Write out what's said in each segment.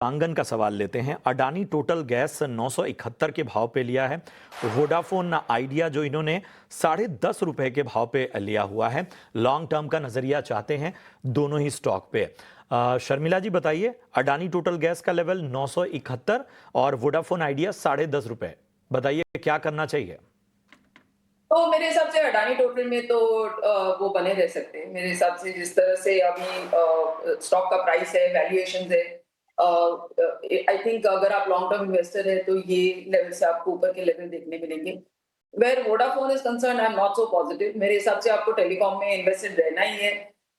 आंगन का सवाल लेते हैं। अडानी टोटल गैस 971 के भाव पे लिया है। वोडाफोन आइडिया जो इन्होंने 10.5 रुपए के भाव पे लिया हुआ है। लॉन्ग टर्म का नजरिया चाहते हैं दोनों ही स्टॉक पे। शर्मिला जी बताइए, अडानी टोटल गैस का लेवल 971 और वोडाफोन आइडिया 10.5 रुपए, बताइए क्या करना चाहिए। तो मेरे हिसाब से अडानी टोटल में तो वो बने रह सकते हैं। मेरे हिसाब से जिस तरह से अभी स्टॉक का प्राइस है, वैल्यूएशंस है, आई थिंक अगर आप लॉन्ग टर्म इन्वेस्टर है तो ये लेवल से आपको ऊपर के लेवल देखने मिलेंगे। Where Vodafone is concern, I am not so positive. मेरे हिसाब से आपको टेलीकॉम में इन्वेस्टेड रहना ही है,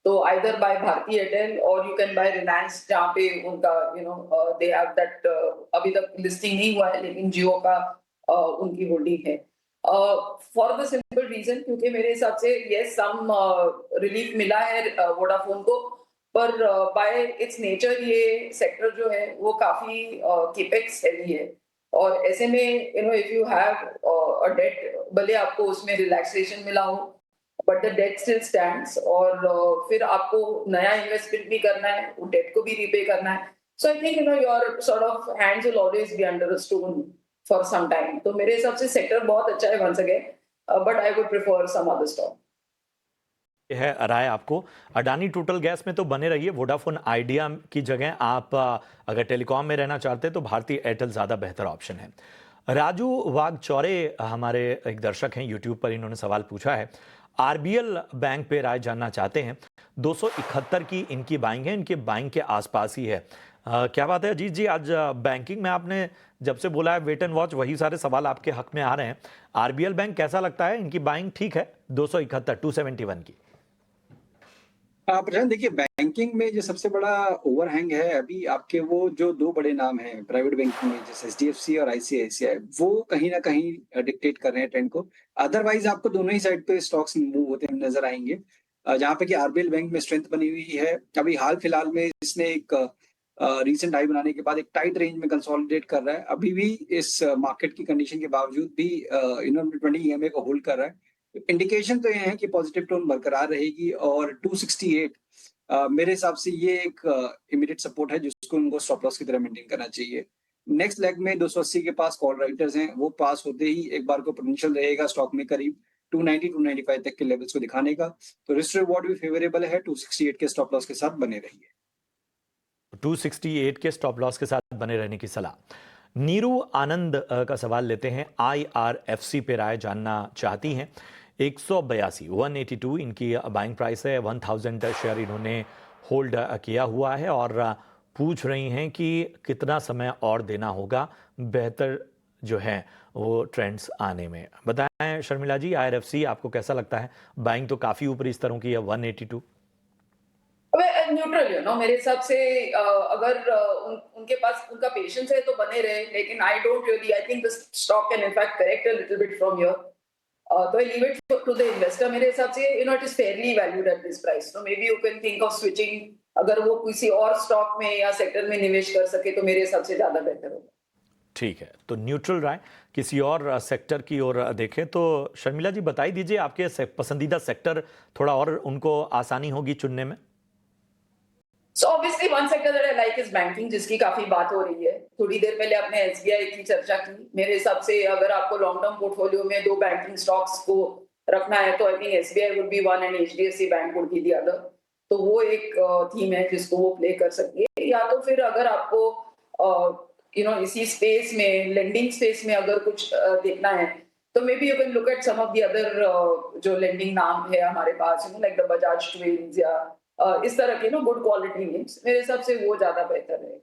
तो आइदर बाय भारती एयरटेल और यू कैन बाय रिलायंस, जहाँ पे उनका दे हैव दैट, अभी तक लिस्टिंग नहीं हुआ है लेकिन जियो का उनकी होल्डिंग है। फॉर द सिंपल रीजन, क्योंकि मेरे हिसाब से यस सम रिलीफ मिला है वोडाफोन को, पर बाय इट्स नेचर ये सेक्टर जो है वो काफी केपेक्स हैवी है, और ऐसे में if you have a debt, भले आपको उसमें रिलैक्सेशन मिला हो but the debt still stands, और फिर आपको नया इन्वेस्टमेंट भी करना है, वो डेट को भी रीपे करना है। So I think your sort of hands will always be under a stone for some time. तो मेरे हिसाब से सेक्टर बहुत अच्छा है once again, but I would prefer some other stock. है राय आपको। अडानी टोटल गैस में तो बने रहिए। वोडाफोन आइडिया की जगह आप अगर टेलीकॉम में रहना चाहते हैं तो भारतीय एयरटेल ज़्यादा बेहतर ऑप्शन है। राजू वाघचौरे हमारे एक दर्शक हैं यूट्यूब पर, इन्होंने सवाल पूछा है। आरबीएल बैंक पे राय जानना चाहते हैं। 271 की इनकी बाइंग है, इनके बाइंग के आसपास ही है। क्या बात है अजीत जी, आज बैंकिंग में आपने जब से बोला है वेट एंड वॉच, वही सारे सवाल आपके हक में आ रहे हैं। आरबीएल बैंक कैसा लगता है, इनकी बाइंग ठीक है? 271 271 की। प्रशांत, देखिए बैंकिंग में जो सबसे बड़ा ओवरहैंग है अभी आपके, वो जो दो बड़े नाम हैं प्राइवेट बैंकिंग में, जैसे एचडीएफसी और आईसीआईसीआई, वो कहीं ना कहीं डिक्टेट कर रहे हैं ट्रेंड को। अदरवाइज आपको दोनों ही साइड पे स्टॉक्स मूव होते हुए नजर आएंगे। जहाँ पे कि आरबीएल बैंक में स्ट्रेंथ बनी हुई है। अभी हाल फिलहाल में इसने एक रीसेंट हाई बनाने के बाद एक टाइट रेंज में कंसोलिडेट कर रहा है। अभी भी इस मार्केट की कंडीशन के बावजूद भी इन्होंने 20 ईएमए को होल्ड कर रहा है। इंडिकेशन तो ये है कि पॉजिटिव टोन बरकरार रहेगी, और 268 मेरे हिसाब से ये एक इमीडिएट सपोर्ट है जिसको उनको स्टॉप लॉस की तरह मेंटेन करना चाहिए। नेक्स्ट लेग में 280 के पास कॉल राइटर्स हैं, वो पास होते ही एक बार को पोटेंशियल रहेगा स्टॉक में करीब 290 295 तक के लेवल्स को दिखाने का। तो रिस्क रिवॉर्ड भी फेवरेबल है। 268 के स्टॉप लॉस के साथ बने रहिए। 268 के स्टॉप लॉस के साथ बने रहने की सलाह। नीरू आनंद का सवाल लेते हैं। आईआरएफसी पे राय जानना चाहती हैं। 182 182 इनकी बाइंग प्राइस है। 1000 शेयर इन्होंने होल्ड किया हुआ है और पूछ रही हैं कि कितना समय और देना होगा बेहतर जो है वो ट्रेंड्स आने में। बताएं शर्मिला जी, आईआरएफसी आपको कैसा लगता है? बाइंग तो काफ़ी ऊपर इस तरह की है 182। न्यूट्रल मेरे हिसाब से, अगर उनके पास उनका पेशेंस है तो बने रहे, लेकिन I don't really, I think the stock can in fact correct a little bit from here, तो I leave it to the investor. मेरे हिसाब से it is fairly valued at this price, तो maybe you can think of switching. अगर वो किसी और stock में या सेक्टर में निवेश कर सके तो मेरे हिसाब से ज्यादा बेहतर होगा। ठीक है, तो न्यूट्रल राय। किसी और सेक्टर की ओर देखें तो शर्मिला जी बता ही दीजिए आपके पसंदीदा सेक्टर, थोड़ा और उनको आसानी होगी चुनने में। So obviously one sector that I like is banking, जिसकी काफी बात हो रही है। थोड़ी देर पहले आपने एसबीआई की चर्चा की। मेरे हिसाब से अगर आपको लॉन्ग टर्म पोर्टफोलियो में दो बैंकिंग स्टॉक्स को रखना है तो I think SBI would be one and HDFC bank would be the other. तो वो एक थीम है जिसको वो प्ले कर सकती है। या तो फिर अगर आपको इसी स्पेस में, लेंडिंग स्पेस में अगर कुछ देखना है तो maybe you can look at some of the other जो लेंडिंग नाम है हमारे पास, लाइक द बजाज ट्विंस या इस तरह के गुड क्वालिटी नेम्स। मेरे हिसाब से वो ज्यादा बेहतर है।